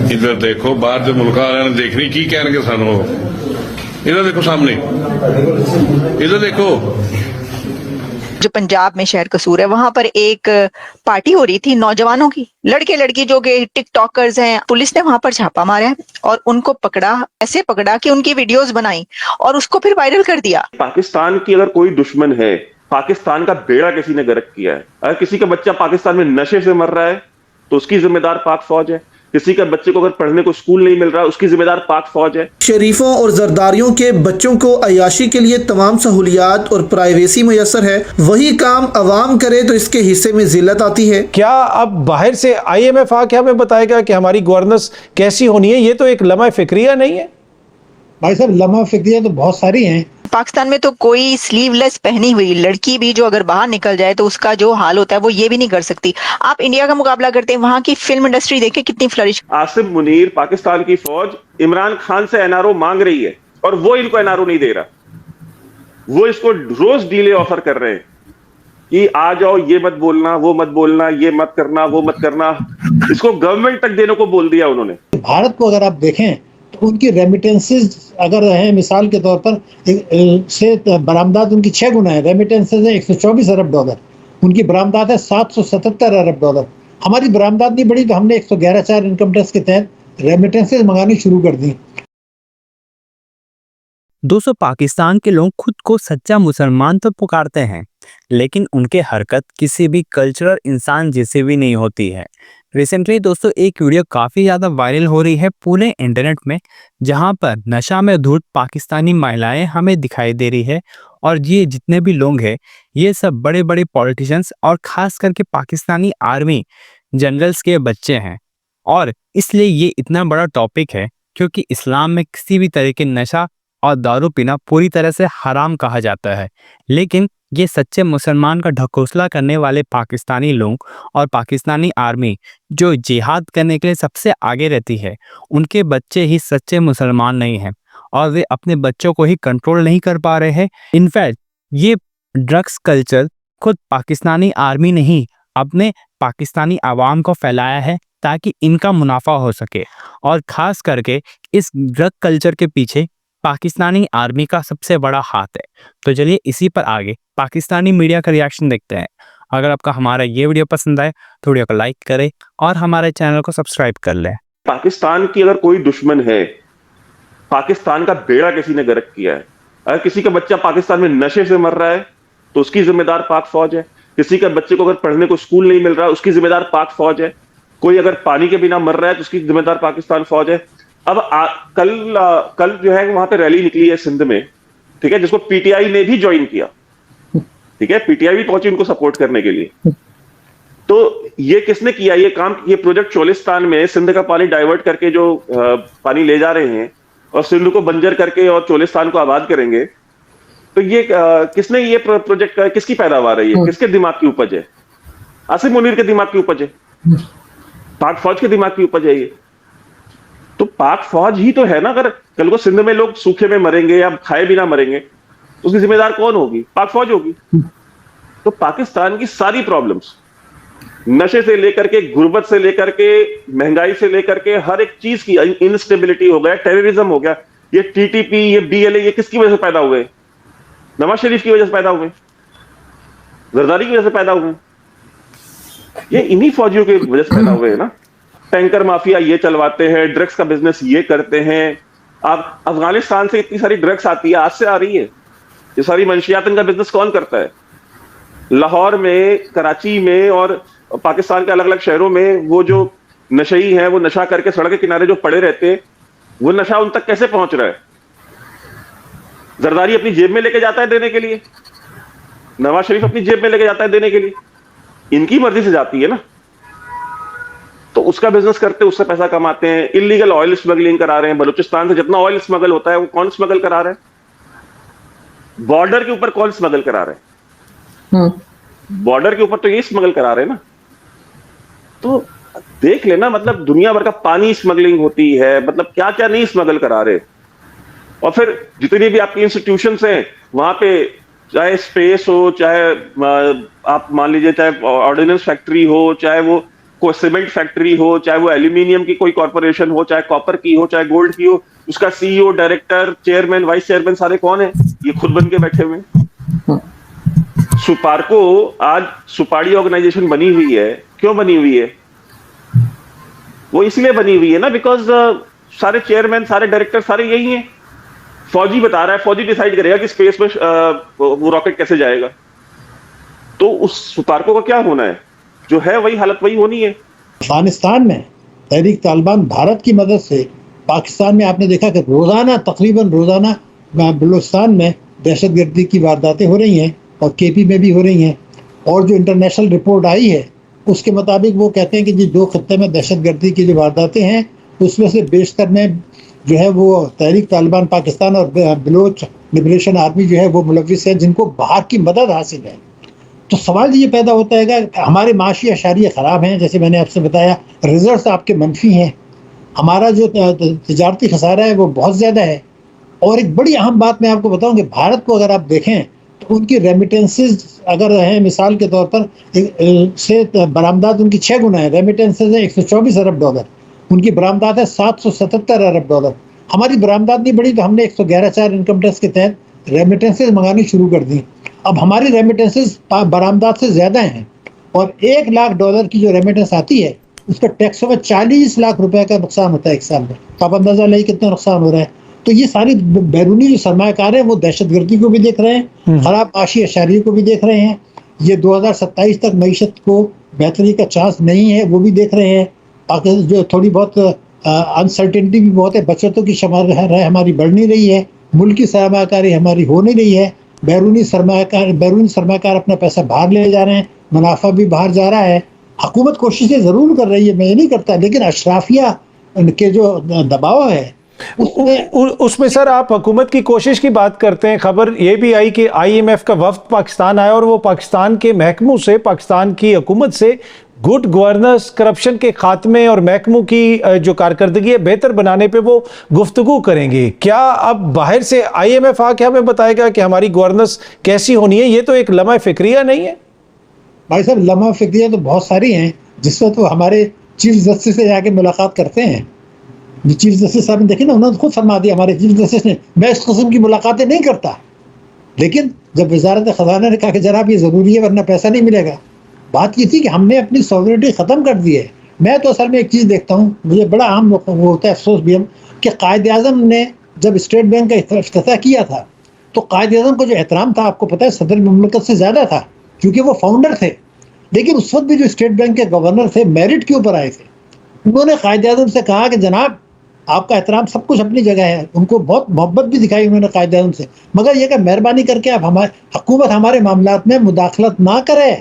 इधर देखो, बाहर जो मुल्क वाले ने देखनी की कहने सानू। इधर देखो सामने, इधर देखो। जो पंजाब में शहर कसूर है, वहां पर एक पार्टी हो रही थी नौजवानों की, लड़के लड़की जो कि टिकटॉकर्स हैं। पुलिस ने वहां पर छापा मारा है और उनको पकड़ा, ऐसे पकड़ा कि उनकी वीडियोस बनाई और उसको फिर वायरल कर दिया। पाकिस्तान की अगर कोई दुश्मन है, पाकिस्तान का बेड़ा किसी ने गर्क किया है। अगर किसी का बच्चा पाकिस्तान में नशे से मर रहा है तो उसकी जिम्मेदार पाक फौज है। किसी का बच्चे को अगर पढ़ने को स्कूल नहीं मिल रहा उसकी जिम्मेदार पाक फौज है। शरीफों और जरदारियों के बच्चों को अयाशी के लिए तमाम सहूलियात और प्राइवेसी मैसर है, वही काम अवाम करे तो इसके हिस्से में जिल्लत आती है। क्या अब बाहर से IMF आके हमें बताएगा कि हमारी गवर्नेंस कैसी होनी है? ये तो एक लम्हा फिक्रिया नहीं है भाई साहब, लम्हा फिक्रिया तो बहुत सारी हैं। पाकिस्तान में तो कोई स्लीवलेस पहनी हुई लड़की भी जो अगर बाहर निकल जाए तो उसका जो हाल होता है वो ये भी नहीं कर सकती। आप इंडिया का मुकाबला करते हैं, वहां की फिल्म इंडस्ट्री देखें कितनी फ्लरिश। आसिम मुनीर, पाकिस्तान की फौज इमरान खान से NRO मांग रही है और वो इनको NRO नहीं दे रहा। वो इसको रोज डीले ऑफर कर रहे हैं कि आ जाओ, ये मत बोलना, वो मत बोलना, ये मत करना, वो मत करना। इसको गवर्नमेंट तक देने को बोल दिया उन्होंने। भारत को अगर आप देखें तो उनकी रेमिटेंसेज अगर हैं, मिसाल के तौर पर से बरामदात उनकी 6 गुना है। रेमिटेंसेज है $124 अरब, उनकी बरामदात है $777 अरब। हमारी बरामदात नहीं बढ़ी तो हमने 111(4) इनकम टैक्स के तहत रेमिटेंसेज मंगानी शुरू कर दी। दोस्तों, पाकिस्तान के लोग खुद को सच्चा मुसलमान तो पुकारते हैं, लेकिन उनके हरकत किसी भी कल्चरल इंसान जैसे भी नहीं होती है। रिसेंटली दोस्तों एक वीडियो काफ़ी ज़्यादा वायरल हो रही है पूरे इंटरनेट में, जहां पर नशा में धुत पाकिस्तानी महिलाएं हमें दिखाई दे रही है। और ये जितने भी लोग हैं ये सब बड़े बड़े पॉलिटिशियंस और ख़ास करके पाकिस्तानी आर्मी जनरल्स के बच्चे हैं। और इसलिए ये इतना बड़ा टॉपिक है क्योंकि इस्लाम में किसी भी तरह के नशा और दारू पीना पूरी तरह से हराम कहा जाता है। लेकिन ये सच्चे मुसलमान का ढकोसला करने वाले पाकिस्तानी लोग और पाकिस्तानी आर्मी जो जिहाद करने के लिए सबसे आगे रहती है, उनके बच्चे ही सच्चे मुसलमान नहीं हैं और वे अपने बच्चों को ही कंट्रोल नहीं कर पा रहे हैं। इनफैक्ट ये ड्रग्स कल्चर खुद पाकिस्तानी आर्मी ने ही अपने पाकिस्तानी आवाम को फैलाया है ताकि इनका मुनाफा हो सके। और ख़ास करके इस ड्रग कल्चर के पीछे पाकिस्तानी आर्मी का सबसे बड़ा हाथ है। तो चलिए इसी पर आगे पाकिस्तानी मीडिया का रिएक्शन देखते हैं। अगर आपका हमारा ये वीडियो पसंद आए तो वीडियो को लाइक करें और हमारे चैनल को सब्सक्राइब कर लें। पाकिस्तान की अगर कोई दुश्मन है, पाकिस्तान का बेड़ा किसी ने गर्क किया है। अगर किसी का बच्चा पाकिस्तान में नशे से मर रहा है तो उसकी जिम्मेदार पाक फौज है। किसी का बच्चे को अगर पढ़ने को स्कूल नहीं मिल रहा उसकी जिम्मेदार पाक फौज है। कोई अगर पानी के बिना मर रहा है तो उसकी जिम्मेदार पाकिस्तान फौज है। अब कल जो है वहां पे रैली निकली है सिंध में, ठीक है, जिसको PTI ने भी ज्वाइन किया, ठीक है, PTI भी पहुंची उनको सपोर्ट करने के लिए। तो ये किसने किया ये काम? ये प्रोजेक्ट चोलिस्तान में सिंध का पानी डाइवर्ट करके जो पानी ले जा रहे हैं और सिंध को बंजर करके और चोलिस्तान को आबाद करेंगे, तो ये किसने ये प्रोजेक्ट का, किसकी पैदावार है ये? किसके दिमाग की उपज है? आसिम मुनीर के दिमाग की उपज है, पाक फौज के दिमाग की उपज है ये। तो पाक फौज ही तो है ना। अगर कल को सिंध में लोग सूखे में मरेंगे या खाए बिना मरेंगे तो उसकी जिम्मेदार कौन होगी? पाक फौज होगी। तो पाकिस्तान की सारी प्रॉब्लम्स, नशे से लेकर के, गुर्बत से लेकर के, महंगाई से लेकर के, हर एक चीज की इंस्टेबिलिटी हो गया, टेररिज्म हो गया, ये TTP, ये BLA, ये किसकी वजह से पैदा हुए? नवाज शरीफ की वजह से पैदा हुए, जरदारी की वजह से पैदा हुए, ये इन्हीं फौजियों की वजह से पैदा हुए हैं ना। टैंकर माफिया ये चलवाते हैं, ड्रग्स का बिजनेस ये करते हैं। आप अफगानिस्तान से इतनी सारी ड्रग्स आती है, आज से आ रही है, ये सारी मंशियात का बिजनेस कौन करता है? लाहौर में, कराची में और पाकिस्तान के अलग अलग शहरों में वो जो नशई हैं वो नशा करके सड़क के किनारे जो पड़े रहते हैं, वो नशा उन तक कैसे पहुंच रहा है? जरदारी अपनी जेब में लेके जाता है देने के लिए, नवाज शरीफ अपनी जेब में लेके जाता है देने के लिए, इनकी मर्जी से जाती है ना। तो उसका बिजनेस करते, उससे पैसा कमाते हैं। इलीगल ऑयल स्मगलिंग करा रहे हैं, बलूचिस्तान से जितना ऑयल स्मगल होता है वो कौन स्मगल करा रहा है? बॉर्डर के ऊपर कौन स्मगल करा रहे हैं? बॉर्डर के ऊपर तो ये स्मगल करा रहे हैं ना। तो देख लेना, मतलब दुनिया भर का पानी स्मगलिंग होती है, मतलब क्या क्या नहीं स्मगल करा रहे। और फिर जितनी भी आपकी इंस्टीट्यूशंस हैं वहां पे, चाहे स्पेस हो, चाहे आप मान लीजिए चाहे ऑर्डिनेंस फैक्ट्री हो, चाहे वो कोई सीमेंट फैक्ट्री हो, चाहे वो एल्यूमिनियम की कोई कॉर्पोरेशन हो, चाहे कॉपर की हो, चाहे गोल्ड की हो, उसका CEO, director, chairman, vice chairman सारे कौन है? ये खुद बन के बैठे हुए हैं। सुपारको आज सुपारी ऑर्गेनाइजेशन बनी हुई है, क्यों बनी हुई है? वो इसलिए बनी हुई है ना, बिकॉज सारे चेयरमैन, सारे डायरेक्टर सारे यही हैं। फौजी बता रहा है, फौजी डिसाइड करेगा कि स्पेस में वो रॉकेट कैसे जाएगा। तो उस सुपारको का क्या होना है? जो है वही हालत वही होनी है। अफगानिस्तान में तहरीक तालिबान भारत की मदद से, पाकिस्तान में आपने देखा कि रोजाना, तकरीबन रोजाना बलूचिस्तान में दहशतगर्दी की वारदातें हो रही हैं और केपी में भी हो रही हैं। और जो इंटरनेशनल रिपोर्ट आई है उसके मुताबिक वो कहते हैं कि जी 2 खत्ते में दहशतगर्दी की जो वारदातें हैं उसमें से बेशतर में जो है वो तहरीक तालिबान पाकिस्तान और बलोच लिबरेशन आर्मी जो है वो मुलविस है, जिनको बाहर की मदद हासिल है। तो सवाल ये पैदा होता है कि हमारे माशी अशारिये ख़राब हैं, जैसे मैंने आपसे बताया, रिजल्ट्स आपके मनफी हैं, हमारा जो तजारती खसारा है वो बहुत ज़्यादा है। और एक बड़ी अहम बात मैं आपको बताऊं कि भारत को अगर आप देखें तो उनकी रेमिटेंसेज अगर हैं, मिसाल के तौर पर से बरामदात उनकी 6 गुना है। रेमिटेंसेज है 124 अरब डॉलर, उनकी बरामदात है 777 अरब डॉलर। हमारी बरामदात नहीं बढ़ी तो हमने 111(4) इनकम टैक्स के तहत रेमिटेंसेज मंगानी शुरू कर दी। अब हमारी रेमिटेंसेज बरामदात से ज़्यादा हैं और 1 लाख डॉलर की जो रेमिटेंस आती है उसका टैक्सों में 40 लाख रुपए का नुकसान होता है एक साल में। तो आप अंदाजा लगाइए कितना नुकसान हो रहा है। तो ये सारी बैरूनी जो सरमायाकार हैं वो दहशतगर्दी को भी देख रहे हैं, खराब माशी अशारियों को भी देख रहे हैं, ये 2027 तक मईशत को बेहतरी का चांस नहीं है वो भी देख रहे हैं। पाकिस्तान जो थोड़ी बहुत अनसर्टेनिटी भी बहुत है, बचतों की शमर हमारी बढ़ नहीं रही है, मुल्क की सरमायाकारी हमारी हो नहीं रही है, बैरूनी सरमायाकार अपना पैसा बाहर ले जा रहे हैं, मुनाफा भी बाहर जा रहा है। हुकूमत कोशिशें ज़रूर कर रही है, मैं ये नहीं करता, लेकिन अशराफिया के जो दबाव है उसमें सर आप हुकूमत की कोशिश की बात करते हैं। खबर ये भी आई कि IMF का वफ्द पाकिस्तान आया और वो पाकिस्तान के महकमों से, पाकिस्तान की हुकूमत से गुड गवर्नेंस, करप्शन के खात्मे और महकमों की जो कारकर्दगी है बेहतर बनाने पे वो गुफ्तगू करेंगे। क्या अब बाहर से IMF आके हमें बताएगा कि हमारी गवर्नेंस कैसी होनी है? ये तो एक लम्हा फिक्रिया नहीं है भाई साहब? लम्हा फिक्रिया तो बहुत सारी हैं, जिसमें तो हमारे चीफ जस्टिस से जाके मुलाकात करते हैं। चीफ जस्टिस साहब ने देखिए ना, उन्होंने खुद फरमा दिया, हमारे चीफ जस्टिस ने, मैं इस किस्म की मुलाकातें नहीं करता। लेकिन जब वजारत खजाना ने कहा कि जनाब ये ज़रूरी है वरना पैसा नहीं मिलेगा, बात ये थी कि हमने अपनी सॉवरेनिटी ख़त्म कर दी है। मैं तो असल में एक चीज़ देखता हूँ, मुझे बड़ा आम वो होता है, अफसोस भी हम, कि कायदे आज़म ने जब स्टेट बैंक का इफ्तिताह किया था तो कायदे आज़म का जो एहतराम था आपको पता है सदर मुमलकत से ज़्यादा था, क्योंकि वो फाउंडर थे। लेकिन उस वक्त भी जो स्टेट बैंक के गवर्नर थे मेरिट के ऊपर आए थे, उन्होंने कायदे आज़म से कहा कि जनाब आपका एहतराम सब कुछ अपनी जगह है। उनको बहुत मोहब्बत भी दिखाई उन्होंने कायदे आज़म से, मगर यह कि मेहरबानी करके आप हमारे हुकूमत हमारे मामलात में मुदाखलत ना करे।